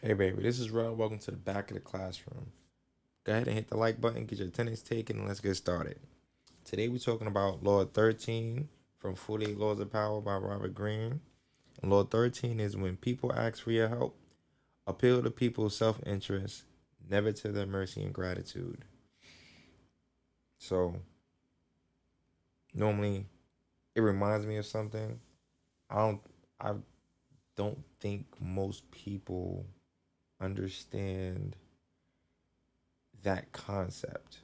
Hey baby, this is Rob. Welcome to the back of the classroom. Go ahead and hit the like button, get your attendance taken, and let's get started. Today we're talking about Law 13 from 48 Laws of Power by Robert Greene. And Law 13 is when people ask for your help, appeal to people's self-interest, never to their mercy and gratitude. So normally it reminds me of something. I don't I don't think most people understand that concept,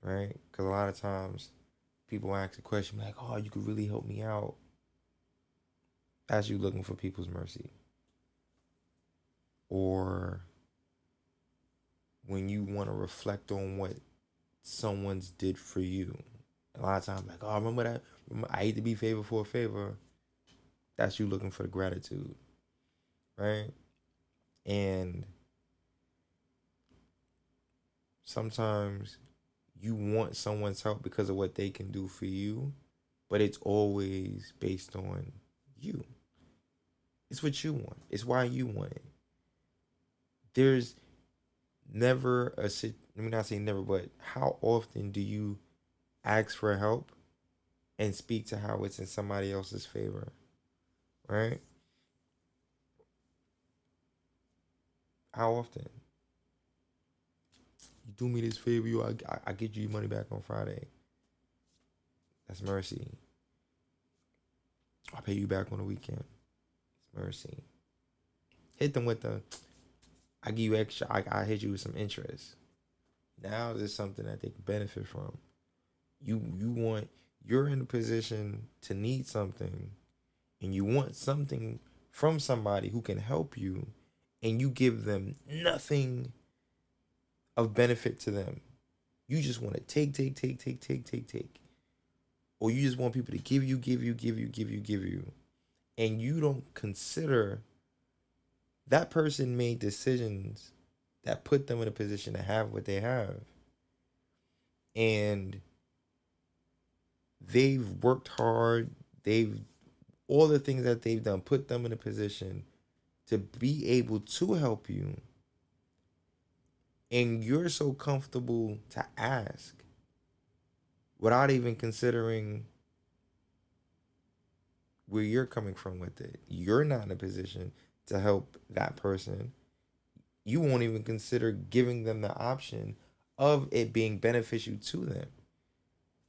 right? Because a lot of times people ask a question like, "Oh, you could really help me out." That's you looking for people's mercy, or when you want to reflect on what someone's did for you. A lot of times, like, "Oh, remember that? Remember, I hate to be favor for a favor." That's you looking for the gratitude, right? And sometimes you want someone's help because of what they can do for you, but it's always based on you. It's what you want. It's why you want it. There's never let me not say never, but how often do you ask for help and speak to how it's in somebody else's favor, right? How often? You do me this favor, I get you your money back on Friday. That's mercy. I pay you back on the weekend. It's mercy. Hit them with the I give you extra. I hit you with some interest. Now there's something that they can benefit from. You're in a position to need something, and you want something from somebody who can help you, and you give them nothing of benefit to them. You just want to take, or you just want people to give you, and you don't consider that person made decisions that put them in a position to have what they have, and they've worked hard. They've all the things that they've done put them in a position to be able to help you, and you're so comfortable to ask without even considering where you're coming from with it. You're not in a position to help that person. You won't even consider giving them the option of it being beneficial to them.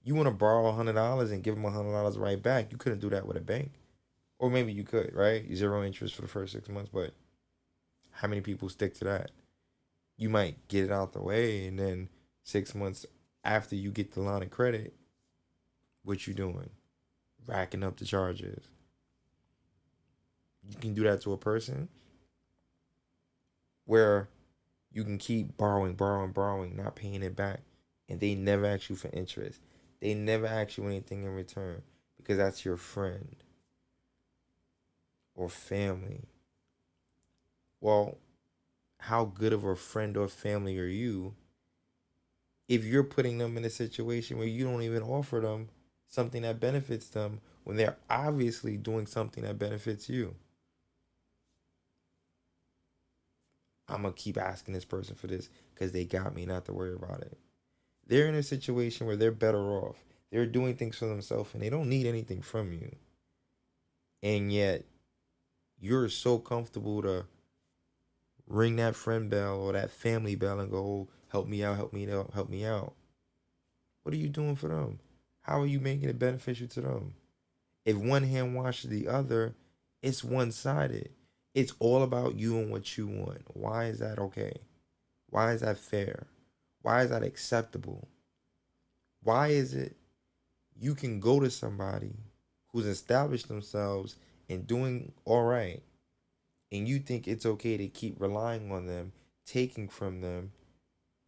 You want to borrow $100 and give them $100 right back. You couldn't do that with a bank. Or maybe you could, right? Zero interest for the first 6 months, but how many people stick to that? You might get it out the way, and then 6 months after you get the line of credit, what you doing? Racking up the charges. You can do that to a person where you can keep borrowing, not paying it back, and they never ask you for interest. They never ask you anything in return because that's your friend or family. Well, how good of a friend or family are you if you're putting them in a situation where you don't even offer them something that benefits them when they're obviously doing something that benefits you? I'm gonna keep asking this person for this because they got me, not to worry about it. They're in a situation where they're better off. They're doing things for themselves and they don't need anything from you. And yet you're so comfortable to ring that friend bell or that family bell and go, "Oh, help me out, help me out, help me out." What are you doing for them? How are you making it beneficial to them? If one hand washes the other, it's one sided. It's all about you and what you want. Why is that okay? Why is that fair? Why is that acceptable? Why is it you can go to somebody who's established themselves and doing all right, and you think it's okay to keep relying on them, taking from them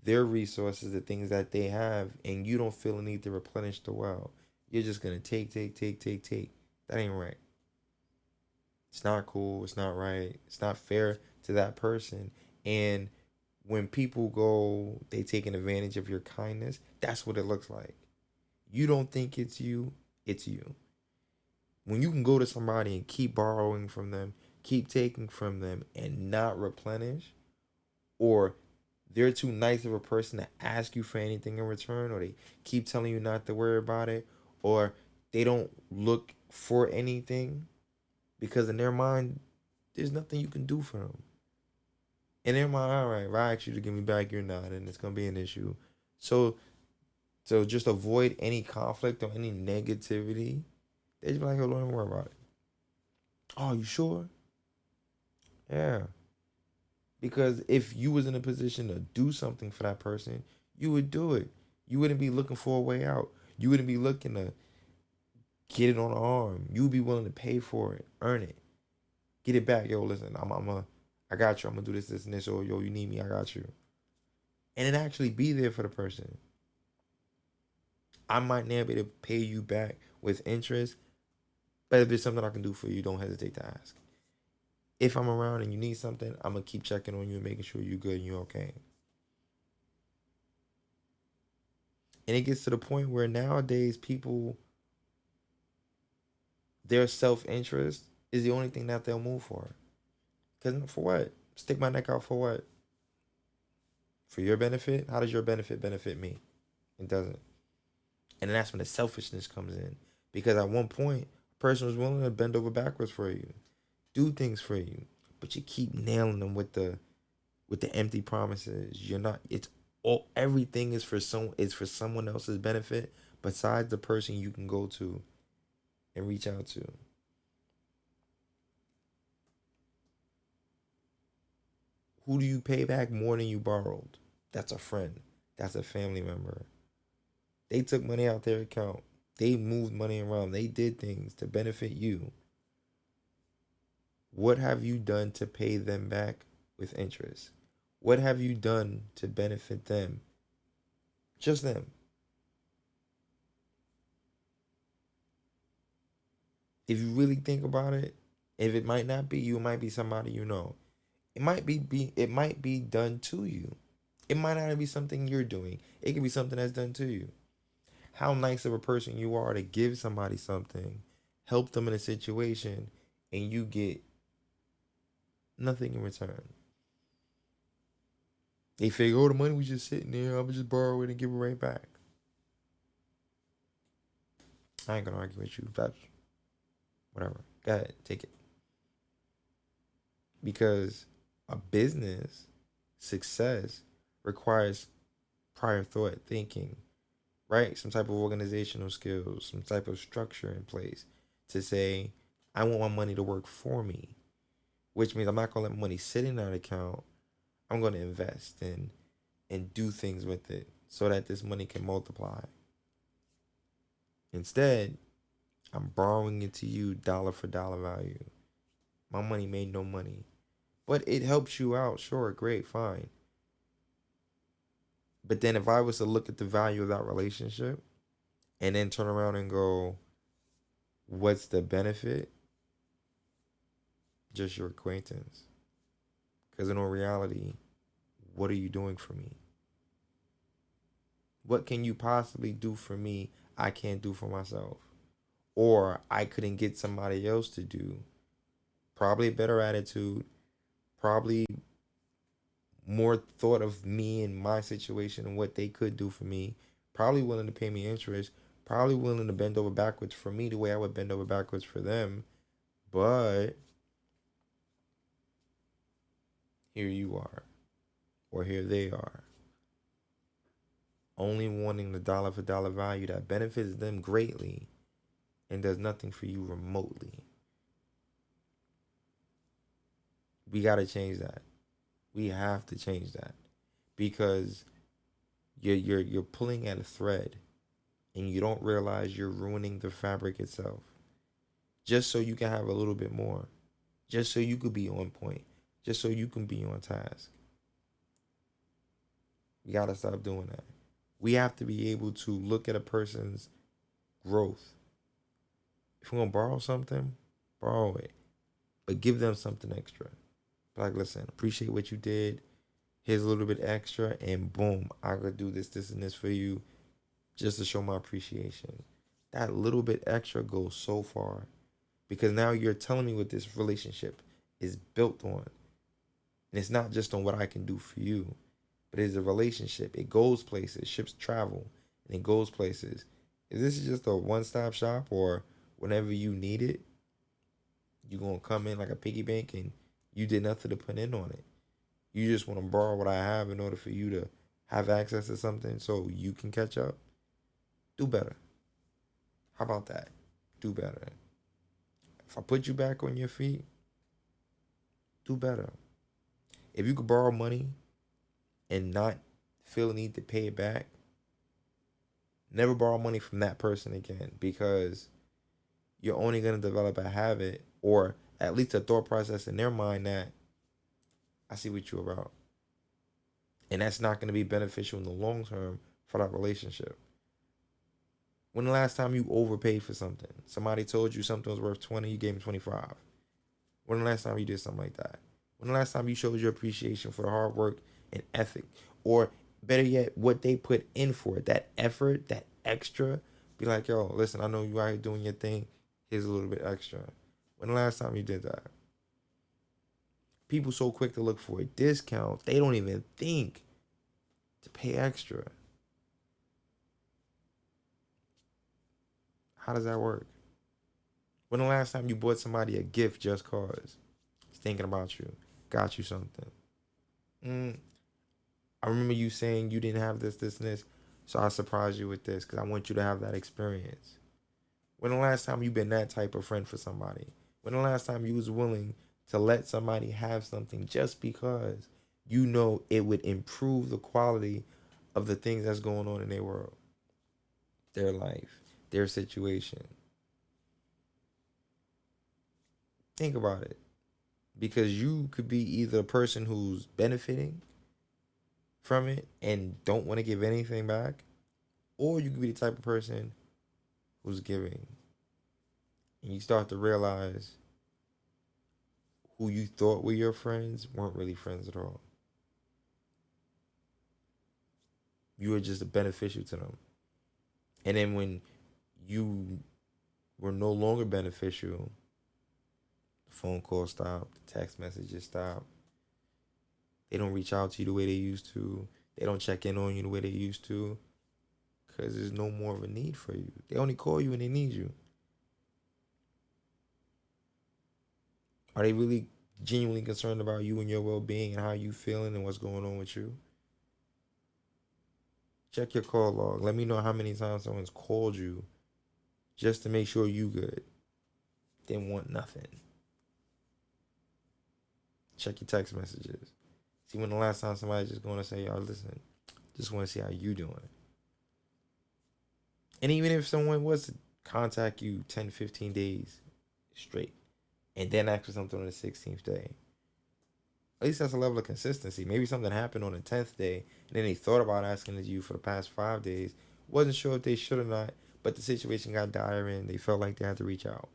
their resources, the things that they have, and you don't feel a need to replenish the well? You're just gonna take. That ain't right. It's not cool. It's not right. It's not fair to that person. And when people go, they taking advantage of your kindness. That's what it looks like. You don't think it's you. It's you. When you can go to somebody and keep borrowing from them, keep taking from them and not replenish, or they're too nice of a person to ask you for anything in return, or they keep telling you not to worry about it, or they don't look for anything because in their mind, there's nothing you can do for them. In their mind, all right, if I ask you to give me back, you're not, and it's gonna be an issue. So, so just avoid any conflict or any negativity. They just be like, "Oh, don't worry about it." Oh, you sure? Yeah. Because if you was in a position to do something for that person, you would do it. You wouldn't be looking for a way out. You wouldn't be looking to get it on the arm. You would be willing to pay for it, earn it, get it back. Yo, listen, I got you. I'm gonna do this, this, and this. Or yo, you need me, I got you. And then actually be there for the person. I might never be able to pay you back with interest, but if there's something I can do for you, don't hesitate to ask. If I'm around and you need something, I'm gonna keep checking on you and making sure you're good and you're okay. And it gets to the point where nowadays people, their self interest is the only thing that they'll move for. Cause for what? Stick my neck out for what? For your benefit? How does your benefit me? It doesn't. And then that's when the selfishness comes in. Because at one point, a person was willing to bend over backwards for you, do things for you, but you keep nailing them with the empty promises. You're not. It's all. Everything is for someone else's benefit besides the person you can go to and reach out to. Who do you pay back more than you borrowed? That's a friend. That's a family member. They took money out their account. They moved money around. They did things to benefit you. What have you done to pay them back with interest? What have you done to benefit them? Just them. If you really think about it, if it might not be you, it might be somebody you know. It might be done to you. It might not be something you're doing. It could be something that's done to you. How nice of a person you are to give somebody something, help them in a situation, and you get nothing in return. They figure, oh, the money was just sitting there. I'm just borrow it and give it right back. I ain't gonna argue with you. That's whatever. Go ahead, take it. Because a business success requires prior thought thinking, right? Some type of organizational skills, some type of structure in place to say, I want my money to work for me, which means I'm not gonna let money sit in that account. I'm gonna invest and do things with it so that this money can multiply. Instead, I'm borrowing it to you dollar for dollar value. My money made no money. But it helps you out, sure, great, fine. But then if I was to look at the value of that relationship and then turn around and go, what's the benefit? Just your acquaintance. Because in all reality, what are you doing for me? What can you possibly do for me I can't do for myself? Or I couldn't get somebody else to do? Probably a better attitude, probably more thought of me and my situation and what they could do for me, probably willing to pay me interest, probably willing to bend over backwards for me the way I would bend over backwards for them. But here you are, or here they are, only wanting the dollar for dollar value that benefits them greatly and does nothing for you remotely. We got to change that. We have to change that because you're pulling at a thread and you don't realize you're ruining the fabric itself just so you can have a little bit more, just so you could be on point, just so you can be on task. We got to stop doing that. We have to be able to look at a person's growth. If we're going to borrow something, borrow it, but give them something extra. Like, listen, appreciate what you did. Here's a little bit extra, and boom, I could do this, this, and this for you just to show my appreciation. That little bit extra goes so far because now you're telling me what this relationship is built on. And it's not just on what I can do for you, but it's a relationship. It goes places. Ships travel and it goes places. If this is just a one-stop shop, or whenever you need it, you're going to come in like a piggy bank and you did nothing to put in on it. You just want to borrow what I have in order for you to have access to something so you can catch up. Do better. How about that? Do better. If I put you back on your feet, do better. If you could borrow money and not feel the need to pay it back, never borrow money from that person again, because you're only going to develop a habit, or at least a thought process in their mind, that I see what you're about. And that's not going to be beneficial in the long term for that relationship. When the last time you overpaid for something? Somebody told you something was worth 20, you gave them 25. When the last time you did something like that? When the last time you showed your appreciation for the hard work and ethic? Or better yet, what they put in for it, that effort, that extra. Be like, yo, listen, I know you out here doing your thing. Here's a little bit extra. When the last time you did that? People so quick to look for a discount, they don't even think to pay extra. How does that work? When the last time you bought somebody a gift just cause? He's thinking about you. Got you something. I remember you saying you didn't have this, and this. So I surprised you with this because I want you to have that experience. When the last time you been that type of friend for somebody? When the last time you was willing to let somebody have something just because you know it would improve the quality of the things that's going on in their world, their life, their situation? Think about it. Because you could be either a person who's benefiting from it and don't want to give anything back, or you could be the type of person who's giving. And you start to realize who you thought were your friends weren't really friends at all. You were just beneficial to them. And then when you were no longer beneficial, the phone call stopped, the text messages stopped. They don't reach out to you the way they used to. They don't check in on you the way they used to. Because there's no more of a need for you. They only call you when they need you. Are they really genuinely concerned about you and your well-being and how you feeling and what's going on with you? Check your call log. Let me know how many times someone's called you just to make sure you good. Didn't want nothing. Check your text messages. See when the last time somebody just going to say, yo, listen, just want to see how you doing. And even if someone was to contact you 10, 15 days straight and then ask for something on the 16th day, at least that's a level of consistency. Maybe something happened on the 10th day and then they thought about asking you for the past 5 days. Wasn't sure if they should or not, but the situation got dire and they felt like they had to reach out.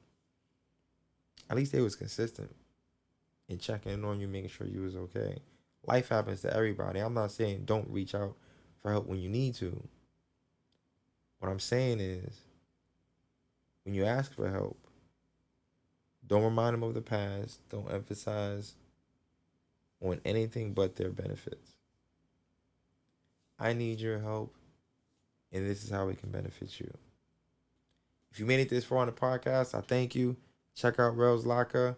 At least they was consistent in checking in on you, making sure you was okay. Life happens to everybody. I'm not saying don't reach out for help when you need to. What I'm saying is, when you ask for help, don't remind them of the past. Don't emphasize on anything but their benefits. I need your help, and this is how it can benefit you. If you made it this far on the podcast, I thank you. Check out Rel's Locker.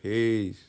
Peace.